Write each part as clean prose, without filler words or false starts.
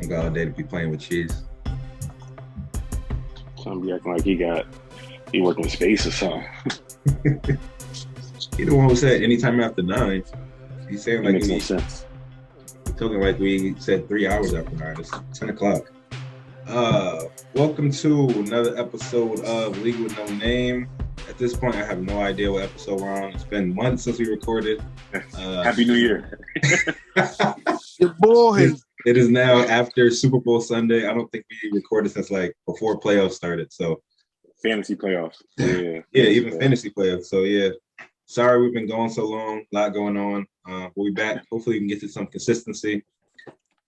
I got all day to be playing with cheese. Some be acting like he working in space or something. He the one who said anytime after 9. He's saying It like makes no sense. he's talking like we said 3 hours after 9. It's 10 o'clock. Welcome to another episode of League with No Name. At this point, I have no idea what episode we're on. It's been months since we recorded. Happy New Year. Good boy. It is now after Super Bowl Sunday. I don't think we recorded since like before playoffs started. So Fantasy playoffs. Yeah. even fantasy playoffs. So yeah. Sorry we've been going so long. A lot going on. We'll be back. Hopefully we can get to some consistency.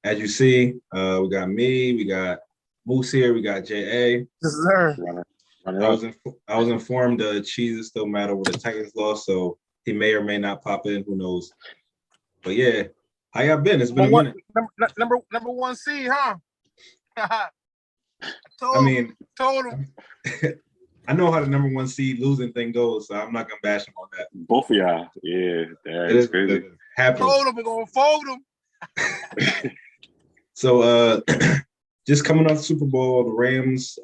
As you see, we got me, we got Moose here, we got J.A. Yes, sir. I was informed Cheese is still mad over the Titans loss, so he may or may not pop in. Who knows? But yeah, how y'all been? It's been a minute. Number one seed, huh? Told him. I know how the number one seed losing thing goes, so I'm not gonna bash him on that. Both of y'all. Yeah, that's crazy. It happens. Told him we're gonna fold him. So just coming off the Super Bowl, the Rams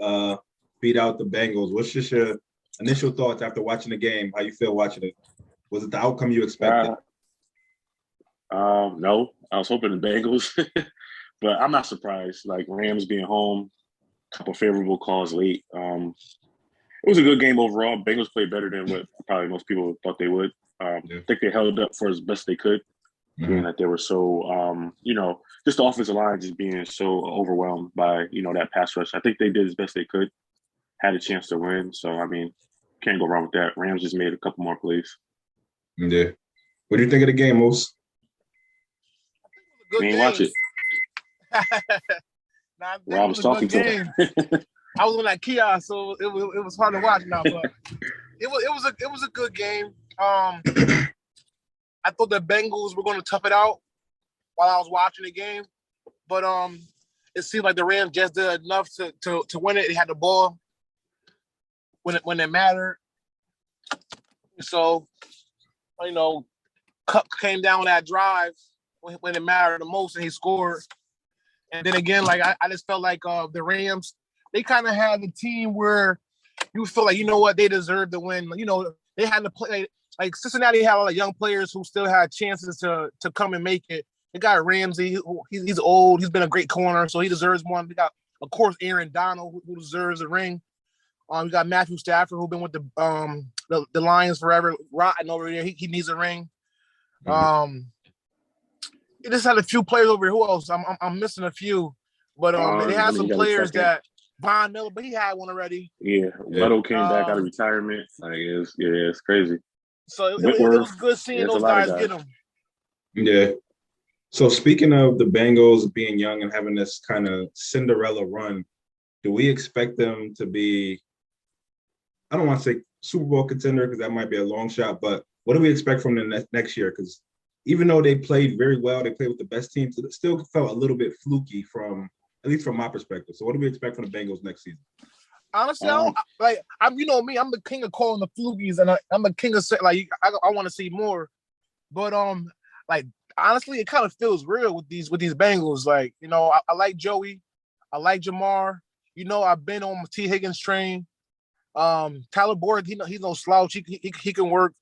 beat out the Bengals. What's just your initial thoughts after watching the game? How you feel watching it? Was it the outcome you expected? No, I was hoping the Bengals, but I'm not surprised. Like Rams being home, a couple favorable calls late. It was a good game overall. Bengals played better than what probably most people thought they would. I think they held up for as best they could, being that they were so, just the offensive line just being so overwhelmed by, that pass rush. I think they did as best they could, had a chance to win. So, I mean, can't go wrong with that. Rams just made a couple more plays. Yeah. What do you think of the game, Moose? You ain't watch it. Rob was talking to him. I was on that kiosk, so it was hard to watch now, but it was a good game. I thought the Bengals were going to tough it out while I was watching the game, but it seemed like the Rams just did enough to win it. They had the ball when it mattered. So, Cup came down that drive when it mattered the most, and he scored. And then again, like I just felt like the Rams, they kind of had the team where you feel like, they deserved to win. They had to play like Cincinnati had a lot of young players who still had chances to come and make it. They got Ramsey, he's old, he's been a great corner, so he deserves one. They got, of course, Aaron Donald, who deserves a ring. We got Matthew Stafford, who's been with the Lions forever, rotting over there. He needs a ring. They just had a few players over here. Who else? I'm missing a few, but they had some players that Von Miller, but he had one already. Yeah, Weddle came back out of retirement. Like it's crazy. So it was good seeing those guys get them. Yeah. So speaking of the Bengals being young and having this kind of Cinderella run, do we expect them to be? I don't want to say Super Bowl contender because that might be a long shot, but what do we expect from them next year? Because even though they played very well, they played with the best teams, it still felt a little bit fluky at least from my perspective. So what do we expect from the Bengals next season? Honestly, I'm me. I'm the king of calling the flukies, and I'm the king of I want to see more. But honestly, it kind of feels real with these Bengals. Like, I like Joey, I like Jamar. I've been on T. Higgins train. Tyler Boyd, he's no slouch. He can work.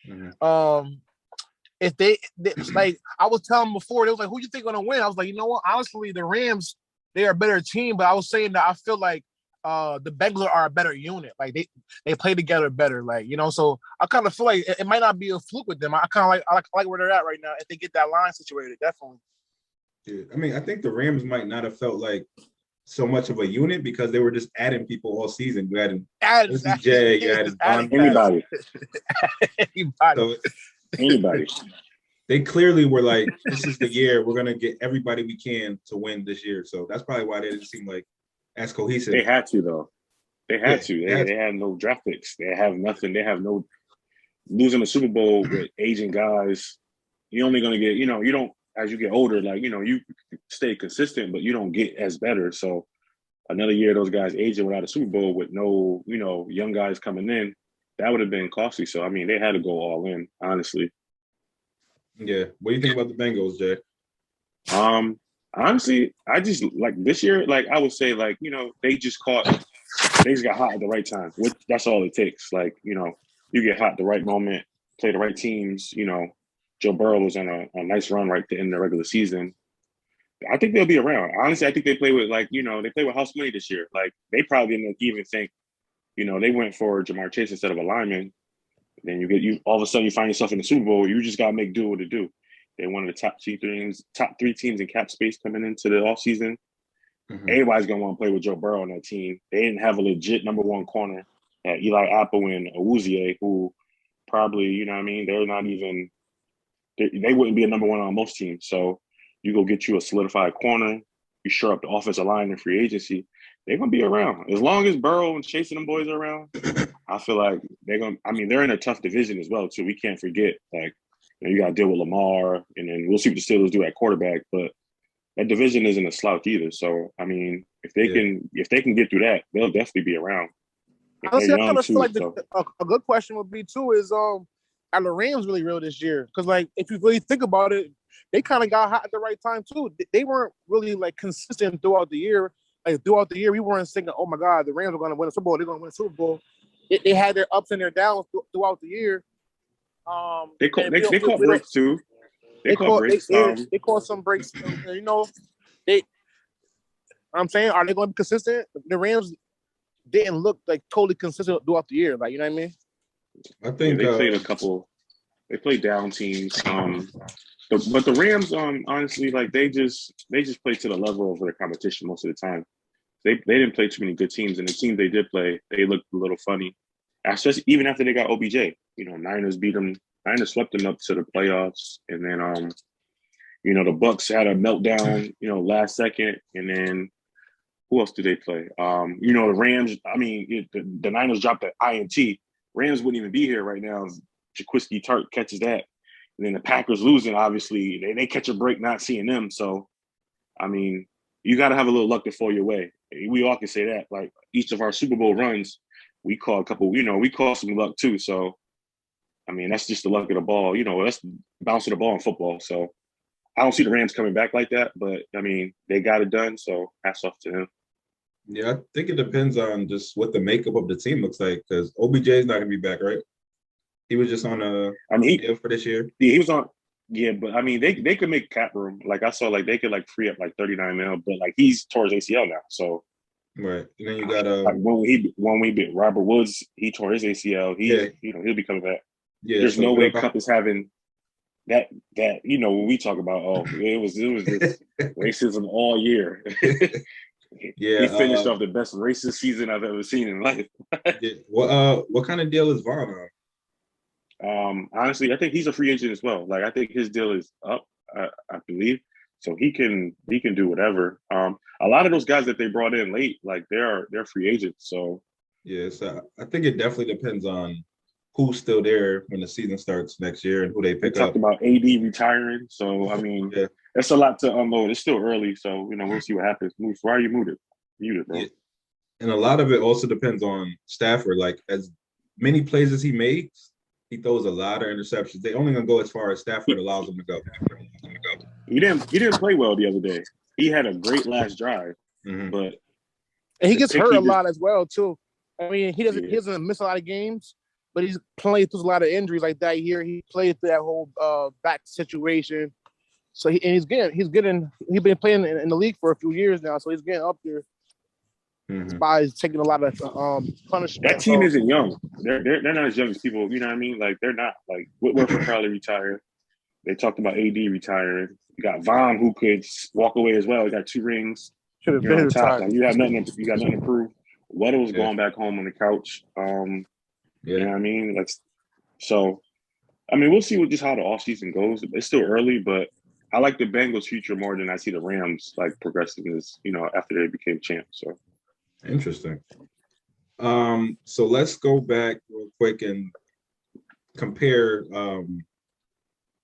Mm-hmm. If they like, I was telling them before, they was like, "Who you think gonna win?" I was like, you know what? Honestly, the Rams, they are a better team, but I was saying that I feel like the Bengals are a better unit. Like they play together better. Like, so I kind of feel like it might not be a fluke with them. I like where they're at right now. If they get that line situated, definitely. Yeah, I mean, I think the Rams might not have felt like so much of a unit because they were just adding people all season. You added Jay, you added anybody. So, anybody. They clearly were like, this is the year we're gonna get everybody we can to win this year. So that's probably why they didn't seem like as cohesive. They had to though. They had to. They had no draft picks. They have nothing. They have no losing the Super Bowl with aging guys. You're only gonna get, you don't as you get older, like, you stay consistent, but you don't get as better. So another year those guys aging without a Super Bowl with no, young guys coming in, that would have been costly. So I mean, they had to go all in, honestly. Yeah. What do you think about the Bengals, Jay? Honestly, I just like this year. Like I would say, like they just got hot at the right time. That's all it takes. Like you get hot at the right moment, play the right teams. Joe Burrow was on a nice run right in the regular season. I think they'll be around. Honestly, I think they play with they play with house money this year. Like they probably didn't even think they went for Jamar Chase instead of a lineman. Then you all of a sudden you find yourself in the Super Bowl. You just gotta make do what to do. They're one of the top three teams in cap space coming into the offseason. Everybody's gonna want to play with Joe Burrow on that team. They didn't have a legit number one corner at Eli Apple and Awuzie, who probably, they're not even they wouldn't be a number one on most teams. So you go get you a solidified corner, you shore up the offensive line in free agency, they're gonna be around. As long as Burrow and Chase and them boys are around, I feel like they're in a tough division as well, too. We can't forget, like, you gotta deal with Lamar, and then we'll see what the Steelers do at quarterback, but that division isn't a slouch either. So if they can get through that, they'll definitely be around. Honestly, I kind of feel like a good question would be too is are the Rams really real this year? Because like if you really think about it, they kind of got hot at the right time too. They weren't really like consistent throughout the year. Like throughout the year, we weren't thinking, "Oh my God, the Rams are going to win a Super Bowl. They're going to win a Super Bowl." They had their ups and their downs throughout the year. They caught breaks too. They caught some breaks. I'm saying, are they going to be consistent? The Rams didn't look like totally consistent throughout the year. Like, you know what I mean? I think they played a couple. They played down teams. But the Rams, honestly, like they just play to the level of their competition most of the time. They didn't play too many good teams, and the teams they did play, they looked a little funny. Especially even after they got OBJ. Niners beat them. Niners swept them up to the playoffs, and then the Bucks had a meltdown, last second, and then who else did they play? The Rams. The Niners dropped the INT. Rams wouldn't even be here right now if Jaquiski Tartt catches that. And then the Packers losing, obviously, they catch a break not seeing them. So, you got to have a little luck to fall your way. We all can say that. Like, each of our Super Bowl runs, we call a couple, we call some luck too. So, that's just the luck of the ball. That's the bounce of the ball in football. So, I don't see the Rams coming back like that. But, they got it done. So, hats off to him. Yeah, I think it depends on just what the makeup of the team looks like because OBJ is not going to be back, right? He was just on a deal for this year. Yeah, he was on. Yeah, but they could make cap room. Like I saw, like they could like free up like $39 million, but like he's towards ACL now. So right, and then you got like when we beat Robert Woods, he tore his ACL. He'll be coming back. Yeah, there's no way Cup is having that. When we talk about it was just racism all year. Yeah, he finished off the best racist season I've ever seen in life. Yeah. What kind of deal is Vaughn on? Honestly, I think he's a free agent as well. Like I think his deal is up, I believe, so he can do whatever. A lot of those guys that they brought in late, like they're free agents. So yes, I think it definitely depends on who's still there when the season starts next year and who they pick up. Talked about AD retiring, so That's a lot to unload. It's still early, so we'll see what happens. Why are you muted, bro? Yeah. And a lot of it also depends on Stafford. Like as many plays as he makes, he throws a lot of interceptions. They only gonna go as far as Stafford allows them to go. He didn't play well the other day. He had a great last drive, but and he gets hurt a lot as well too. He doesn't miss a lot of games, but he's played through a lot of injuries like that year. He played through that whole back situation. So he's been playing in the league for a few years now, so he's getting up there. He's taking a lot of punishment. That team isn't young. They're not as young as people. You know what I mean? Like they're not. Like Whitworth will probably retire. They talked about AD retiring. You got Von who could walk away as well. He got 2 rings. Should have been on top. Like, you got nothing to prove. Weddle's going back home on the couch. You know what I mean? We'll see how the offseason goes. It's still early, but I like the Bengals' future more than I see the Rams like progressing this, after they became champs. So interesting. So let's go back real quick and compare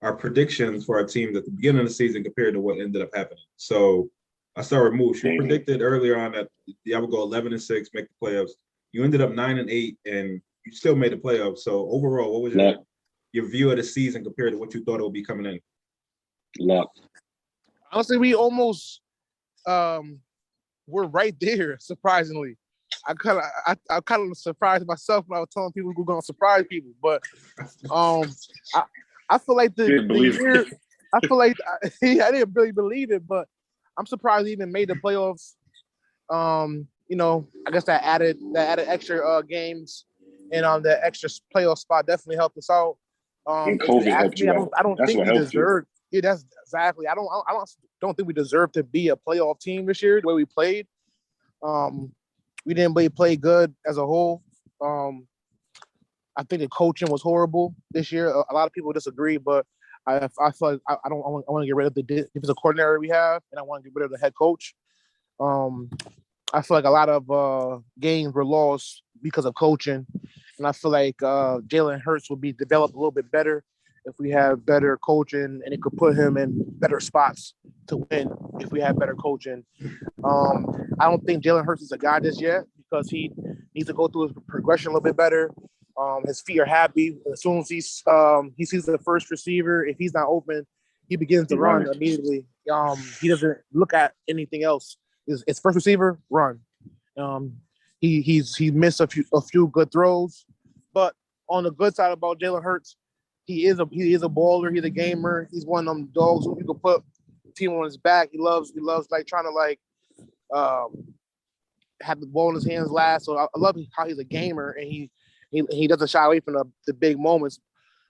our predictions for our teams at the beginning of the season compared to what ended up happening. So I start with Moose. You predicted earlier on that y'all would go 11-6, make the playoffs. You ended up 9-8, and you still made the playoffs. So overall, what was your view of the season compared to what you thought it would be coming in? Luck. Honestly, we almost we're right there. Surprisingly, I kind of surprised myself when I was telling people we're going to surprise people. But I I feel like the year. I feel like I didn't really believe it, but I'm surprised he even made the playoffs. I guess that added extra games and the extra playoff spot definitely helped us out. And If you COVID ask helped me, you out. I don't That's think what we helped you. deserved. Yeah, that's exactly. I don't think we deserve to be a playoff team this year the way we played. We didn't really play good as a whole. I think the coaching was horrible this year. A lot of people disagree, but I feel like I want to get rid of the defensive coordinator we have, and I want to get rid of the head coach. I feel like a lot of games were lost because of coaching, and I feel like Jalen Hurts will be developed a little bit better if we have better coaching, and it could put him in better spots to win if we have better coaching. I don't think Jalen Hurts is a guy just yet because he needs to go through his progression a little bit better. His feet are happy. As soon as he sees the first receiver, if he's not open, he begins to run immediately. He doesn't look at anything else. His first receiver, run. He missed a few good throws, but on the good side about Jalen Hurts, he is a baller. He's a gamer. He's one of them dogs who you can put the team on his back. He loves like trying to like have the ball in his hands last. So I love how he's a gamer and he doesn't shy away from the big moments,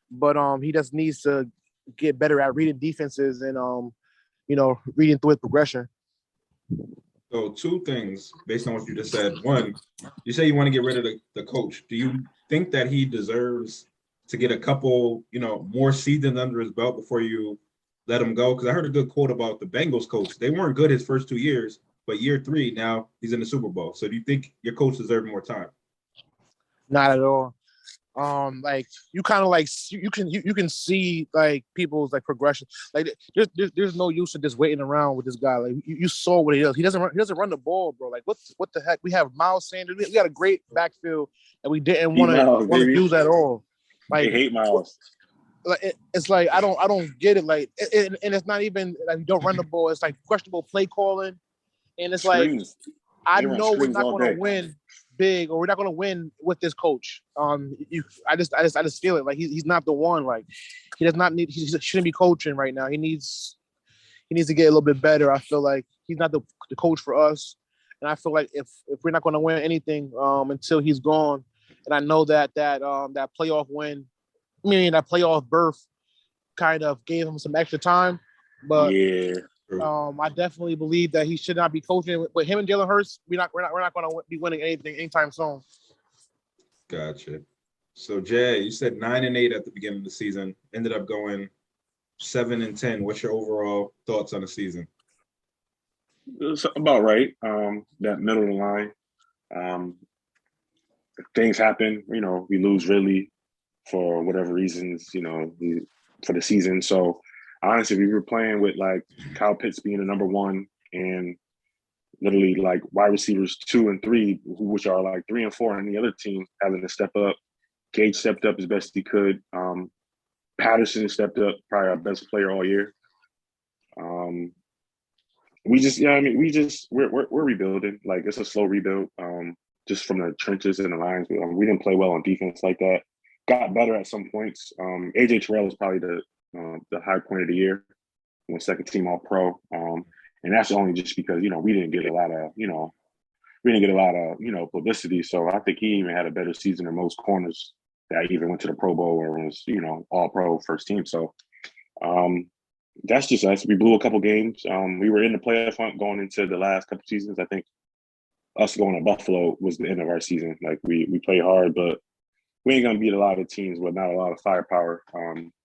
but he just needs to get better at reading defenses and reading through his progression. So two things based on what you just said. One, you say you want to get rid of the coach. Do you think that he deserves to get a couple, more seasons under his belt before you let him go? Because I heard a good quote about the Bengals coach. They weren't good his first 2 years, but year 3, now he's in the Super Bowl. So do you think your coach deserves more time? Not at all. Like you kind of like you can see like people's like progression. Like there's no use in just waiting around with this guy. Like you saw what he does. He doesn't run the ball, bro. Like what the heck? We have Miles Sanders. We got a great backfield that we didn't want to use at all. Like they hate Miles. Like it's like I don't get it. Like and it's not even like you don't run the ball. It's like questionable play calling, and it's Screens. like I know we're not going to win big, or we're not going to win with this coach. I just feel it. Like he's not the one. Like he does not need. He shouldn't be coaching right now. He needs to get a little bit better. I feel like he's not the coach for us, and I feel like if we're not going to win anything until he's gone, and I know that playoff win, that playoff berth, kind of gave him some extra time, but yeah. I definitely believe that he should not be coaching with him and Jalen Hurts. We're not going to be winning anything anytime soon. Gotcha. So Jay, you said 9-8 at the beginning of the season. Ended up going 7-10. What's your overall thoughts on the season? It's about right. That middle of the line. Things happen. We lose Ridley for whatever reasons. For the season. So. Honestly, we were playing with like Kyle Pitts being the number 1 and literally like wide receivers 2 and 3, which are like 3 and 4 on the other team having to step up. Gage stepped up as best he could. Patterson stepped up, probably our best player all year. We're rebuilding. Like it's a slow rebuild. Just from the trenches and the lines. We didn't play well on defense like that. Got better at some points. AJ Terrell was probably the high point of the year, went second team all pro. And that's only just because, we didn't get a lot of, publicity. So I think he even had a better season than most corners that even went to the Pro Bowl or was, all pro first team. So that's just us. We blew a couple games. We were in the playoff hunt going into the last couple seasons. I think us going to Buffalo was the end of our season. Like we played hard, but we ain't going to beat a lot of teams with not a lot of firepower.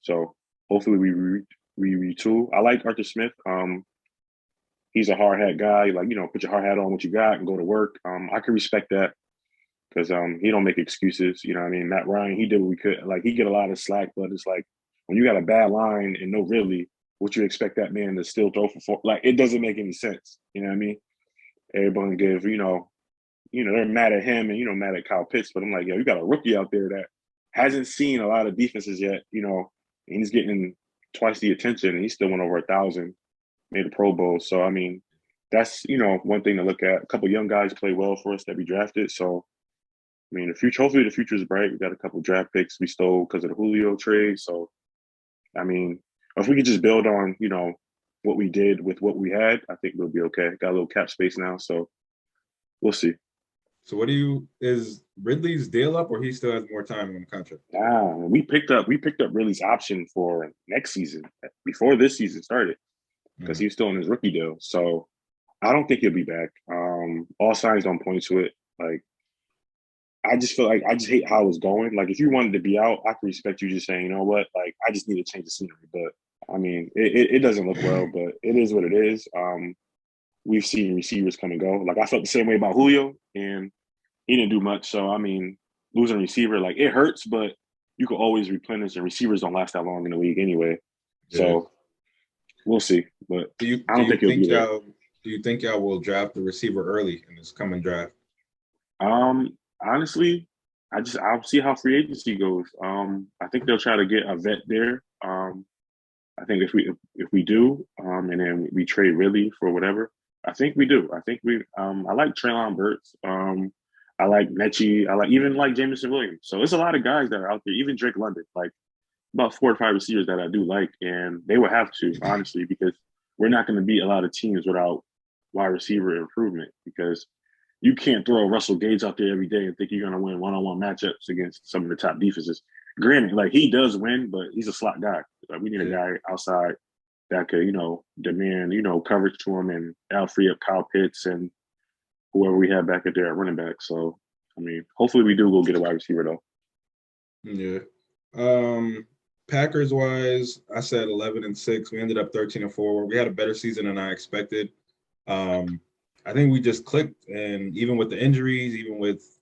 So hopefully we retool. I like Arthur Smith. He's a hard hat guy. Like, put your hard hat on what you got and go to work. I can respect that because he don't make excuses. You know what I mean? Matt Ryan, he did what we could. Like, he get a lot of slack, but it's like when you got a bad line and no Ridley, what you expect that man to still throw for 4? Like, it doesn't make any sense. You know what I mean? Everyone give, they're mad at him and, mad at Kyle Pitts. But I'm like, you got a rookie out there that hasn't seen a lot of defenses yet, and he's getting twice the attention, and he still went over 1,000, made a Pro Bowl. So, I mean, that's one thing to look at. A couple young guys play well for us that we drafted. So I mean, the future. Hopefully, the future is bright. We got a couple draft picks we stole because of the Julio trade. So I mean, if we could just build on what we did with what we had, I think we'll be okay. Got a little cap space now, so we'll see. So is Ridley's deal up, or he still has more time on the contract? We picked up Ridley's option for next season before this season started because he was still in his rookie deal. So I don't think he'll be back. All signs don't point to it. Like I just feel like I just hate how it's going. Like if you wanted to be out, I can respect you just saying, you know what, like I just need to change the scenery. But I mean, it doesn't look well, but it is what it is. We've seen receivers come and go. Like I felt the same way about Julio, and he didn't do much. So I mean, losing a receiver, like it hurts, but you can always replenish, and receivers don't last that long in the league anyway. Yeah. So we'll see. But I don't think he'll be there. Do you think y'all will draft the receiver early in this coming draft? Honestly, I'll see how free agency goes. I think they'll try to get a vet there. I think if we do, and then we trade Ridley for whatever, I think we do. I think we. I like Treylon Burks. I like Mechie. I even like Jameson Williams. So there's a lot of guys that are out there. Even Drake London, like about 4 or 5 receivers that I do like, and they will have to honestly because we're not going to beat a lot of teams without wide receiver improvement because you can't throw Russell Gage out there every day and think you're going to win one-on-one matchups against some of the top defenses. Granted, like he does win, but he's a slot guy. Like we need a guy outside that could, demand, coverage to him, and that'll free up Kyle Pitts and whoever we have back at there at running back. So, I mean, hopefully we do go get a wide receiver though. Yeah. Packers wise, I said 11-6. We ended up 13-4. We had a better season than I expected. I think we just clicked, and even with the injuries, even with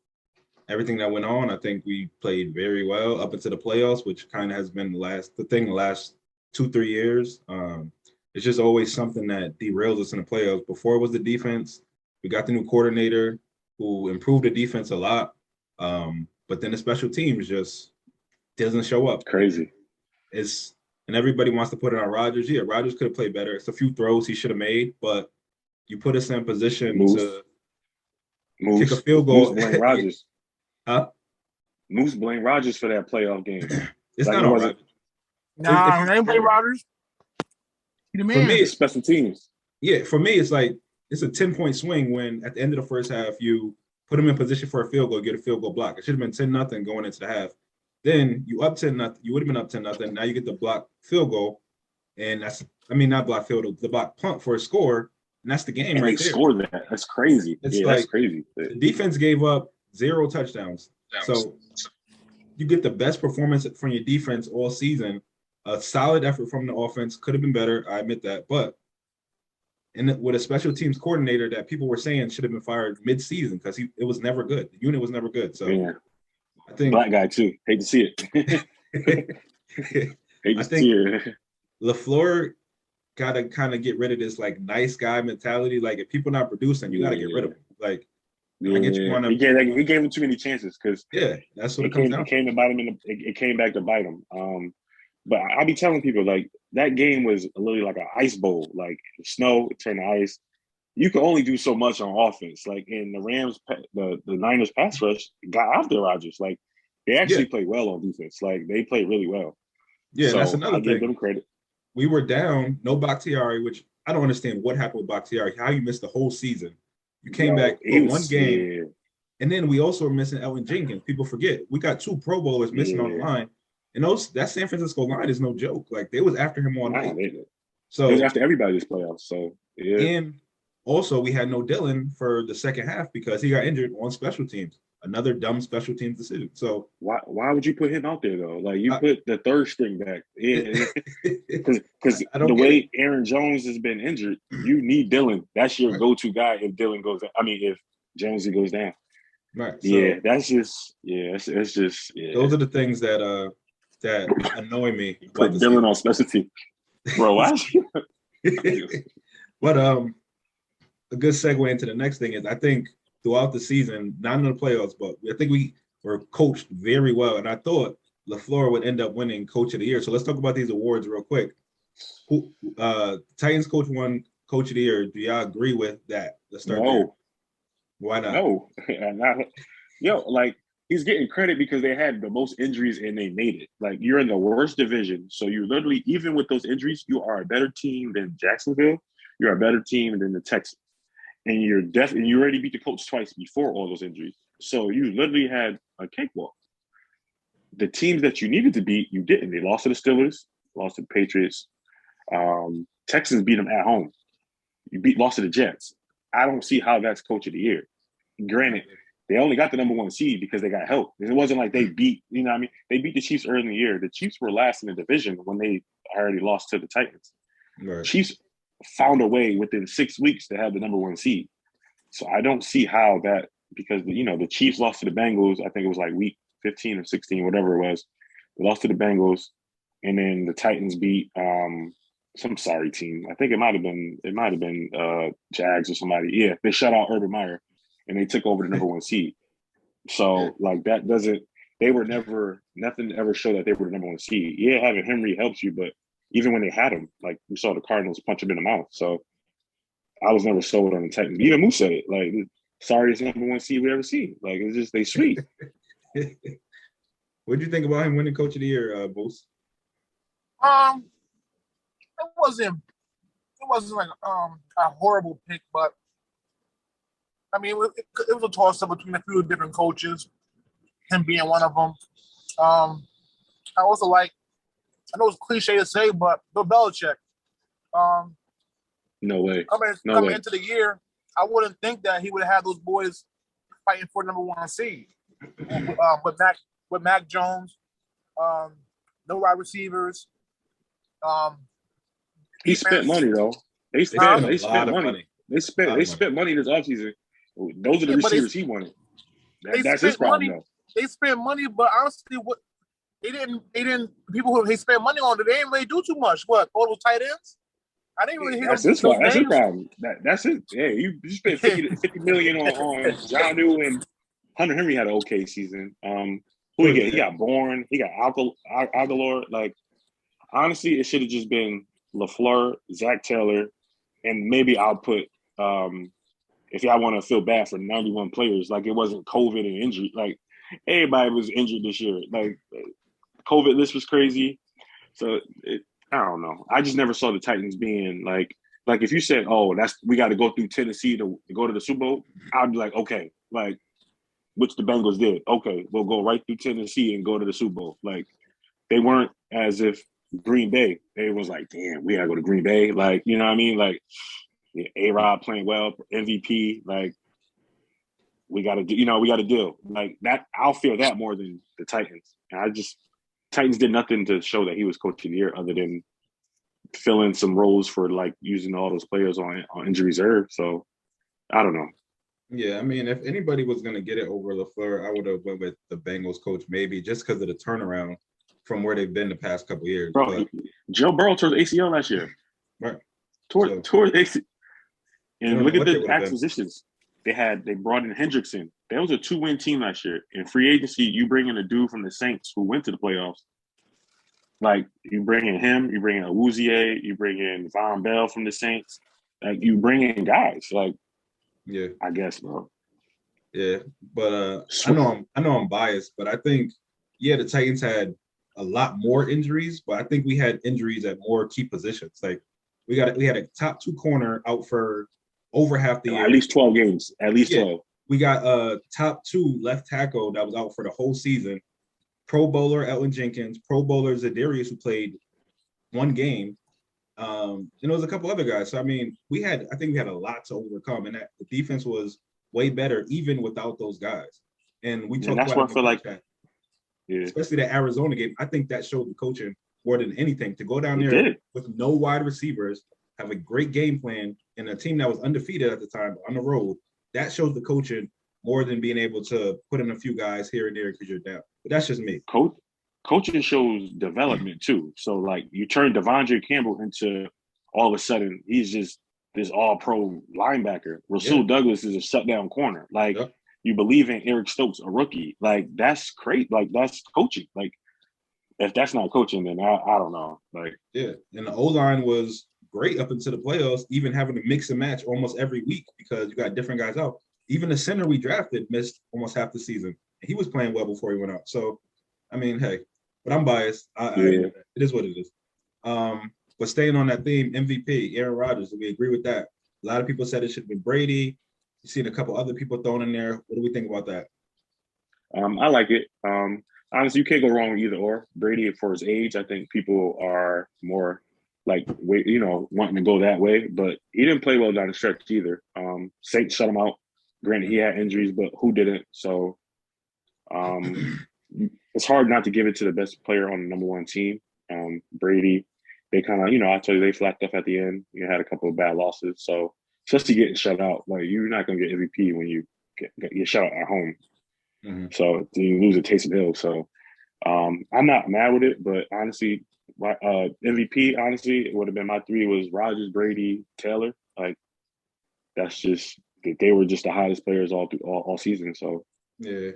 everything that went on, I think we played very well up into the playoffs, which kind of has been the last 2-3 years. It's just always something that derails us in the playoffs. Before it was the defense. We got the new coordinator who improved the defense a lot, but then the special teams just doesn't show up. Crazy. And everybody wants to put it on Rodgers. Yeah, Rodgers could have played better. It's a few throws he should have made, but you put us in position to kick a field goal. Moose blame Rodgers. Huh? Moose blame Rodgers for that playoff game. It's not on Rodgers. Nah, I ain't blame Rodgers. For me, it's special teams. Yeah, for me, it's like it's a 10-point swing when at the end of the first half you put them in position for a field goal, get a field goal block. It should have been 10-0 going into the half. Then you up 10-0. You would have been up 10-0. Now you get the block field goal, and not block field goal, the block punt for a score, and that's the game and right they there. Score that. That's crazy. That's crazy. The defense gave up 0 touchdowns. So you get the best performance from your defense all season. A solid effort from the offense. Could have been better. I admit that, but. And with a special teams coordinator that people were saying should have been fired mid-season because it was never good. The unit was never good. So I think black guy too. Hate to see it. Hate to see it. LaFleur got to kind of get rid of this like nice guy mentality. Like if people not producing, you got to get rid of them. Like I get you on him. He gave him too many chances because that's what it comes down. It came to bite him it came back to bite him. But I be telling people like that game was literally like an ice bowl. Like snow turned to ice. You can only do so much on offense. Like in the Rams, the Niners pass rush got after Rodgers. Like they actually played well on defense. Like they played really well. Yeah, so that's another thing. Give them credit. We were down, no Bakhtiari, which I don't understand what happened with Bakhtiari. How you missed the whole season? You came back for one game, and then we also were missing Elton Jenkins. People forget we got 2 Pro Bowlers missing on the line. And that San Francisco line is no joke. Like they was after him on night. So it was after everybody's playoffs. So yeah. And also we had no Dillon for the second half because he got injured on special teams. Another dumb special teams decision. So why would you put him out there though? Like you put the third string back. Yeah. Because the way Aaron Jones has been injured, you need Dillon. That's your go-to guy if Dillon goes down. If Jonesy goes down. Right. So, that's just it's just those are the things that annoy me. Put Dillon on specialty, bro. Why? But a good segue into the next thing is I think throughout the season, not in the playoffs, but I think we were coached very well, and I thought LaFleur would end up winning Coach of the Year. So let's talk about these awards real quick. Titans coach won coach of the year. Do y'all agree with that? Let's start there. No, Why not? no, like he's getting credit because they had the most injuries and they made it. Like you're in the worst division, so you literally, even with those injuries, you are a better team than Jacksonville. You're a better team than the Texans, and you already beat the Colts twice before all those injuries. So you literally had a cakewalk. The teams that you needed to beat, you didn't. They lost to the Steelers, lost to the Patriots. Texans beat them at home. Lost to the Jets. I don't see how that's coach of the year. Granted, they only got the number one seed because they got help. It wasn't like they beat, you know what I mean? They beat the Chiefs early in the year. The Chiefs were last in the division when they already lost to the Titans. Right. Chiefs found a way within 6 weeks to have the number one seed. So I don't see how that, because, the Chiefs lost to the Bengals. I think it was like week 15 or 16, whatever it was. They lost to the Bengals, and then the Titans beat some sorry team. I think it might have been Jags or somebody. Yeah, they shut out Urban Meyer, and they took over the number one seed. So like that doesn't. They were nothing ever showed that they were the number one seed. Yeah, having Henry helps you, but even when they had him, like we saw the Cardinals punch him in the mouth. So I was never sold on the Titans. Even Moose said it. Like, sorriest number one seed we ever seen. Like it's just they sweet. What did you think about him winning coach of the year, Moose? It wasn't like a horrible pick, but I mean it was a toss up between a few different coaches, him being one of them. I also I know it's cliche to say, but Bill Belichick. No way. Coming into the year, I wouldn't think that he would have those boys fighting for number one seed. With Mac Jones, no wide receivers. He spent money though. They spent money. They spent money this offseason. Those are the receivers he wanted. That's his problem though. They spent money, but honestly, what they didn't people who they spent money on, they didn't really do too much. What, all those tight ends? I didn't really hear that's his problem. That's his problem. That's it. Yeah, you spent 50 million on Jonnu, and Hunter Henry had an okay season. Who he get? He got Bourne. He got Aguilar. Like, honestly, it should have just been LaFleur, Zach Taylor, and maybe I'll put if y'all want to feel bad for 91 players, like it wasn't COVID and injury. Like everybody was injured this year. Like COVID list was crazy. So I don't know. I just never saw the Titans being like if you said, oh, we got to go through Tennessee to go to the Super Bowl, I'd be like, okay, like which the Bengals did. Okay, we'll go right through Tennessee and go to the Super Bowl. Like they weren't as if Green Bay. They was like, damn, we gotta go to Green Bay. Like, you know what I mean? Like A-Rod playing well, MVP. Like we got to deal like that. I'll feel that more than the Titans. And Titans did nothing to show that he was coach of the year other than filling some roles for like using all those players on injury reserve. So I don't know. Yeah, I mean, if anybody was going to get it over LaFleur, I would have went with the Bengals coach, maybe just because of the turnaround from where they've been the past couple of years. Bro, Joe Burrow tore the ACL last year. Right. Tore the ACL. And look at the acquisitions. They brought in Hendrickson. That was a 2-win team last year. In free agency, you bring in a dude from the Saints who went to the playoffs. Like, you bring in him, you bring in Awuzie, you bring in Von Bell from the Saints. Like, you bring in guys. Like, yeah, I guess, bro. Yeah, but I know I'm biased, but I think the Titans had a lot more injuries, but I think we had injuries at more key positions. Like we had a top 2 corner out for over half the year, at least 12 games, at least 12. We got a top 2 left tackle that was out for the whole season. Pro Bowler Elton Jenkins, Pro Bowler Zadarius, who played 1 game. And there was a couple other guys. So I mean, I think we had a lot to overcome, and that the defense was way better even without those guys. And we talked about that, especially the Arizona game. I think that showed the coaching more than anything to go down there with no wide receivers, have a great game plan, and a team that was undefeated at the time on the road. That shows the coaching more than being able to put in a few guys here and there because you're down. But that's just me. Coaching shows development too. So like you turn Devondre Campbell into all of a sudden he's just this all-pro linebacker. Rasul Douglas is a shutdown corner. Like you believe in Eric Stokes, a rookie. Like that's great. Like that's coaching. Like if that's not coaching, then I don't know. Like and the O-line was great up into the playoffs, even having to mix and match almost every week because you got different guys out. Even the center we drafted missed almost half the season. He was playing well before he went out. So, I mean, hey, but I'm biased. It is what it is. But staying on that theme, MVP, Aaron Rodgers, do we agree with that? A lot of people said it should have been Brady. You've seen a couple other people thrown in there. What do we think about that? I like it. Honestly, you can't go wrong with either or. Brady, for his age, I think people are more wanting to go that way. But he didn't play well down the stretch either. Saints shut him out. Granted, he had injuries, but who didn't? So it's hard not to give it to the best player on the number one team. Brady, they kind of, I told you, they flapped up at the end. You had a couple of bad losses. So especially getting shut out, like you're not going to get MVP when you get shut out at home. Mm-hmm. So you lose a taste of ill. So I'm not mad with it, but honestly, MVP, honestly, it would have been my three was Rodgers, Brady, Taylor. Like that's just they were just the hottest players all season. So yeah.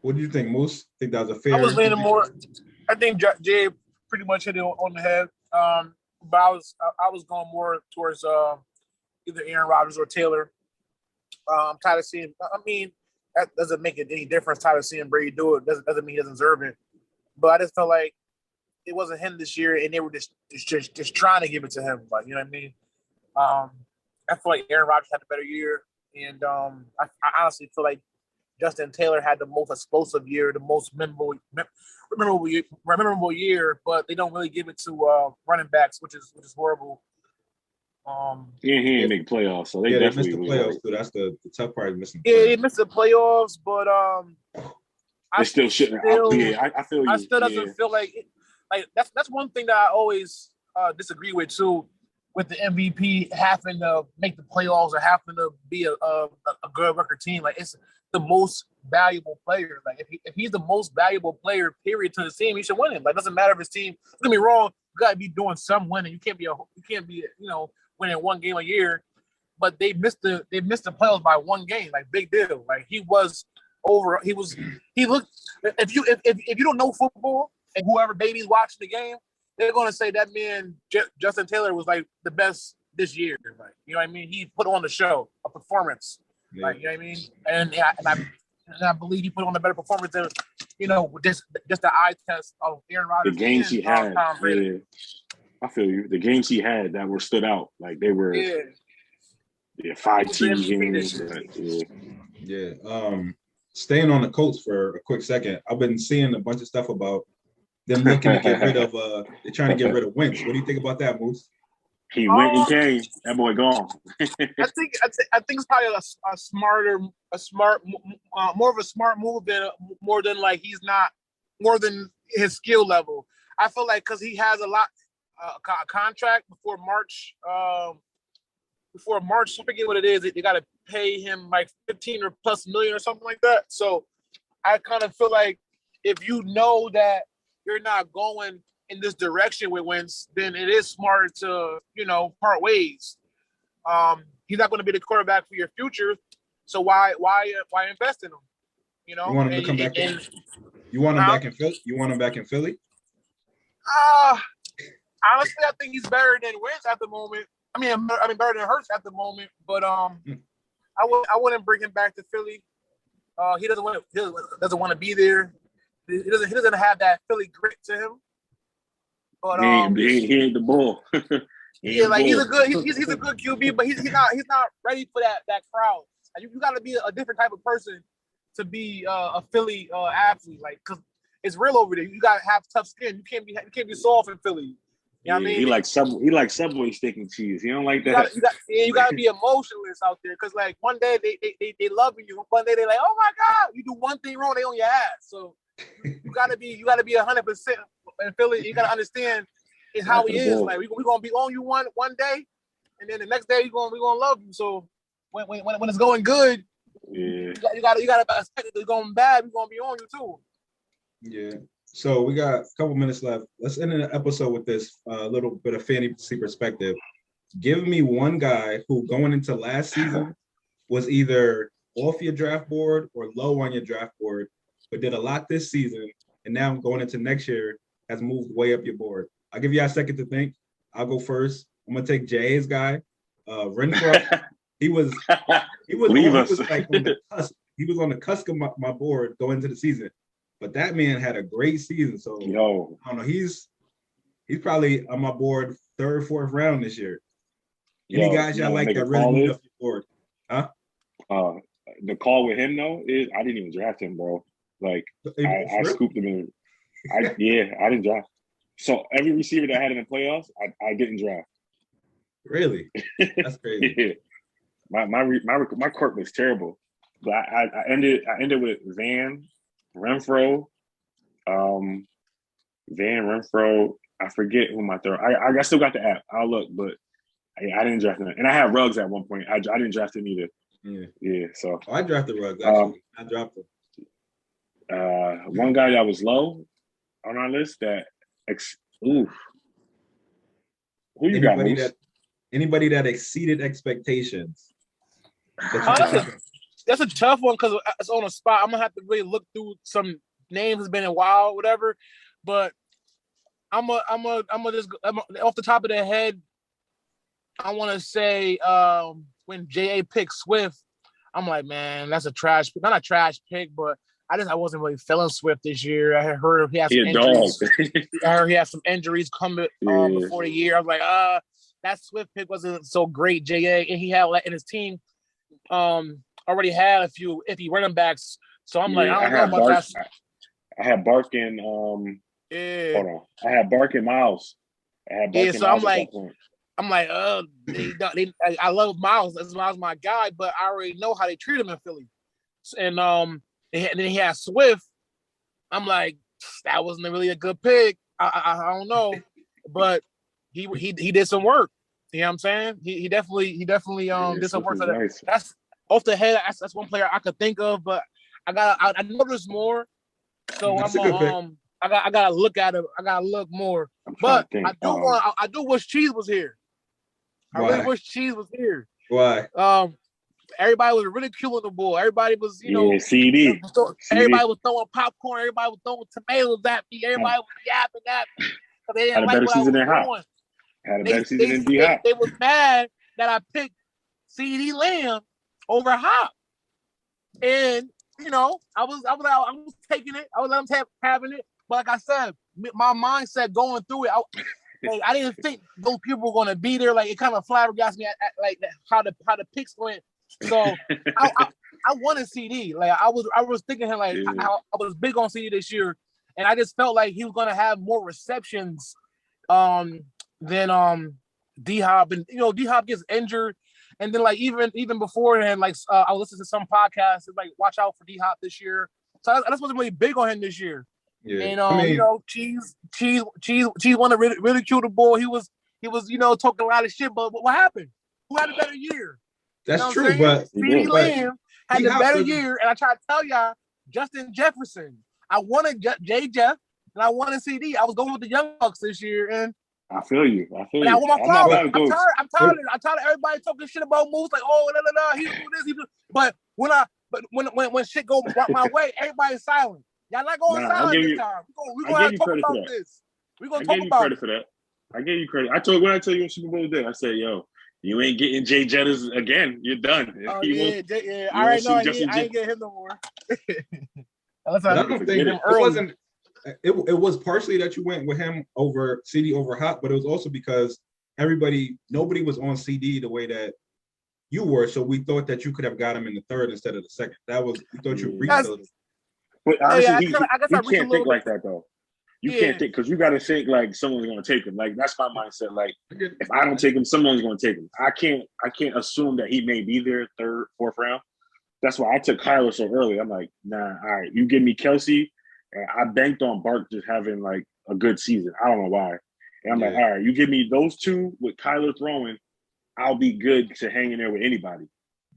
What do you think, Moose? Think that was a fair? I was leaning more. I think Jay pretty much hit it on the head. But I was going more towards either Aaron Rodgers or Taylor. I'm tired of seeing. I mean, that doesn't make it any difference. Tired of seeing Brady do it. Doesn't mean he doesn't deserve it. But I just felt like it wasn't him this year, and they were just trying to give it to him. Like, you know what I mean? I feel like Aaron Rodgers had a better year, and I honestly feel like Justin Taylor had the most explosive year, the most memorable year, but they don't really give it to running backs, which is horrible. He didn't make playoffs, so they missed the playoffs. So that's the tough part. Missing. They missed the playoffs, but they still shouldn't. I feel you. I still doesn't feel like it, like that's one thing that I always disagree with too. With the MVP having to make the playoffs or having to be a good record team, like it's the most valuable player. Like if he's the most valuable player, period, to the team, he should win it. Like, doesn't matter if his team. Don't get me wrong, you gotta be doing some winning. You can't be winning one game a year. But they missed the playoffs by one game. Like, big deal. Like, he looked. If you don't know football and whoever baby's watching the game, they're gonna say that man Justin Taylor was like the best this year. Like, you know what I mean? He put on the show, a performance. Yeah. Like, you know what I mean? And I believe he put on a better performance than, just the eye test of Aaron Rodgers. The games he had, yeah. I feel you. The games he had that were stood out, like they were, 5-team games. Yeah. Staying on the Colts for a quick second, I've been seeing a bunch of stuff about them looking to get rid of. They're trying to get rid of Wentz. What do you think about that, Moose? He went and came. That boy gone. I think it's probably more of a smart move than like he's not more than his skill level. I feel like because he has a contract before March. Before March, I forget what it is. They got to pay him like 15 or plus million or something like that. So I kind of feel like if you know that you're not going in this direction with Wentz, then it is smart to, part ways. He's not going to be the quarterback for your future. So why invest in him? You want him to come back in? You want him back in Philly? You want him back in Philly? Honestly, I think he's better than Wentz at the moment. I mean, better than Hurts at the moment. But I wouldn't bring him back to Philly. He doesn't want to be there. He doesn't have that Philly grit to him. But he ain't the ball. He's a good QB, but he's not ready for that crowd. Like, you got to be a different type of person to be a Philly athlete, like, because it's real over there. You got to have tough skin. You can't be soft in Philly. You know what I mean? He likes Subway steak and cheese. He don't like that. You got to be emotionless out there, because like one day they loving you, one day they like, oh my God, you do one thing wrong, they on your ass. So you got to be 100% in Philly. You got to understand is how he is. Like, we gonna be on you one day, and then the next day we gonna love you. So when it's going good, you got to expect it going bad. We gonna be on you too. Yeah. So we got a couple minutes left. Let's end the episode with this little bit of fantasy perspective. Give me one guy who going into last season was either off your draft board or low on your draft board, but did a lot this season, and now going into next year has moved way up your board. I'll give you a second to think. I'll go first. I'm gonna take Jay's guy, Renfro. He was like on the cusp. He was on the cusp of my board going into the season, but that man had a great season. So I don't know. He's probably on my board 3rd, 4th round this year. Any guys y'all like that really moved up your board? Huh? The call with him though is I didn't even draft him, bro. Like I scooped him in. I didn't draft. So every receiver that I had in the playoffs, I didn't draft. Really? That's crazy. Yeah. My court was terrible, but I ended with Van Renfro. I forget who my third. I still got the app. I'll look, but I didn't draft him. And I had Ruggs at one point. I didn't draft him either. Yeah. So I drafted Ruggs actually. I dropped him. One guy that was low on our list that who you got? Anybody that exceeded expectations. That's a tough one because it's on a spot. I'm gonna have to really look through some names. It's been a while, whatever. But I'm just off the top of the head. I want to say when JA picked Swift, I'm like, man, that's a trash pick. Not a trash pick, but I wasn't really feeling Swift this year. I had heard he had some injuries. I heard he had some injuries coming before the year. I was like, that Swift pick wasn't so great, JA, and he had in his team already had a few iffy running backs. So I'm like, I don't know about that. I had Bark and hold on. I had Bark and Miles. So I'm like, I love Miles. That's Miles my guy, but I already know how they treat him in Philly. And then he had Swift. I'm like, that wasn't really a good pick. I don't know, but he did some work. You know what I'm saying? He definitely did some work for that. Nice. That's off the head. That's one player I could think of, but I know there's more. So I gotta look at him. I gotta look more. But I do wish Cheese was here. I really wish Cheese was here. Why? Everybody was ridiculing the boy. Everybody was, CD. Everybody was throwing popcorn. Everybody was throwing tomatoes at me. Everybody was yapping at me. They didn't like what I was doing. Had a better season than D-Hop. They was mad that I picked CD Lamb over Hop. And, I was taking it. I was letting them having it. But like I said, my mindset going through it, I didn't think those people were going to be there. Like, it kind of flabbergasted me at like how the picks went. So I wanted CD. Like I was thinking him like I was big on CD this year, and I just felt like he was going to have more receptions than D-Hop. And D-Hop gets injured, and then like even beforehand, like I was listening to some podcasts like watch out for D-Hop this year. So I just wasn't really big on him this year. Yeah. And Cheese wanted to ridicule the boy. He was talking a lot of shit, but what happened? Who had a better year? That's true, but CD Lamb had the better year, and I try to tell y'all, Justin Jefferson. I wanted J. Jeff, and I wanted CD. I was going with the Young Bucks this year, and I feel you. I want my father. I'm tired of everybody talking shit about Moose. Like, he do this, he do. But when shit go my way, everybody's silent. Y'all not going silent this time. We're gonna have to talk about this. We're gonna talk about it. For that. I gave you credit. I told you on Super Bowl Day, I said, yo, you ain't getting Jay Jettas again. You're done. Oh, yeah. I already know I ain't getting him no more. Unless I don't think it wasn't. It was partially that you went with him over CD over Hop, but it was also because nobody was on CD the way that you were, so we thought that you could have got him in the third instead of the second. We thought you reached. But honestly, you can't think like that though. You can't think because you got to think like someone's going to take him. Like that's my mindset. Like if I don't take him, someone's going to take him. I can't assume that he may be there third, fourth round. That's why I took Kyler so early. I'm like, nah, all right, you give me Kelsey, and I banked on Bark just having like a good season. I don't know why. And I'm like, all right, you give me those two with Kyler throwing, I'll be good to hang in there with anybody.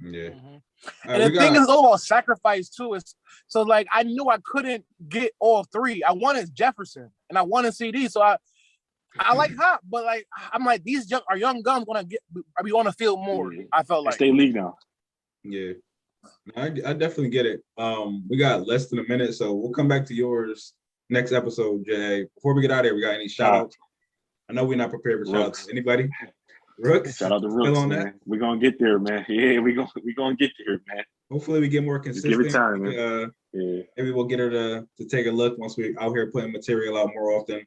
Yeah. Mm-hmm. And the thing is all about sacrifice too. So like I knew I couldn't get all three. I wanted Jefferson and I wanted CD. So I like Hop, but like I'm like these young guns gonna be on the field more. I felt like stay league now. Yeah. I definitely get it. We got less than a minute, so we'll come back to yours next episode, Jay. Before we get out of here, we got any shout outs? I know we're not prepared for shout Rooks. outs. Anybody? Rooks? Shout out to Still Rooks, on man. that? We're gonna get there, man. Yeah, we gonna get there, man. Hopefully we get more Just consistent. give it time, man. Yeah. Maybe we'll get her to take a look once we out here putting material out more often.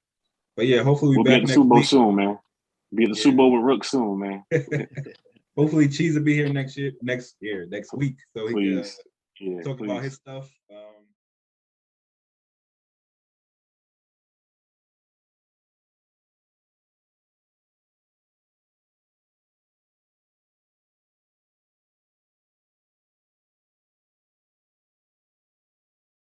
But yeah, hopefully We'll we'll be be at back the next Super Bowl week. soon, man. Be at the Yeah. Super Bowl with Rooks soon, man. Hopefully Cheese will be here next week, so he can Please. Yeah, talk please. about his stuff.